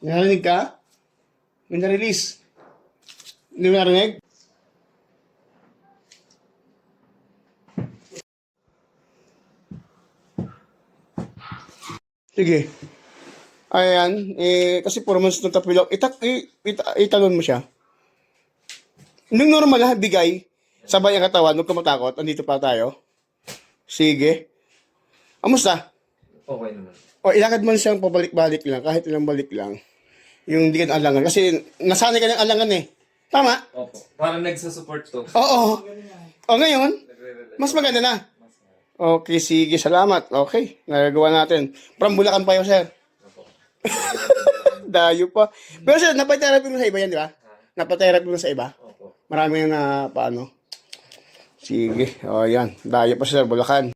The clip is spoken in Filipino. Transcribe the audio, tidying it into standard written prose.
Narinig ka? May na-release. Hindi mo narinig? Sige. Ayan. Kasi 4 months na tapilok. Italon mo siya. Nung normal ha, bigay. Sabay ang katawan. Huwag ka matakot. Andito pa tayo. Sige. Amusta? Okay naman. O, ilakad man siyang pabalik-balik lang. Kahit ilang balik lang. Yung hindi ka alangan. Kasi nasanay ka ng alangan eh. Tama? Opo. Parang nagsa-support to. Oo. O ngayon, Nagre-relax. mas maganda na. Okay, sige. Salamat. Okay. Nagagawa natin. From Bulacan pa yun, sir. Opo. Dayo pa. Pero sir, napatherapy mo sa iba yan, di ba? Napatherapy mo sa iba? Opo. Marami na paano. Sige. O, yan. Dayo pa sir, Bulacan.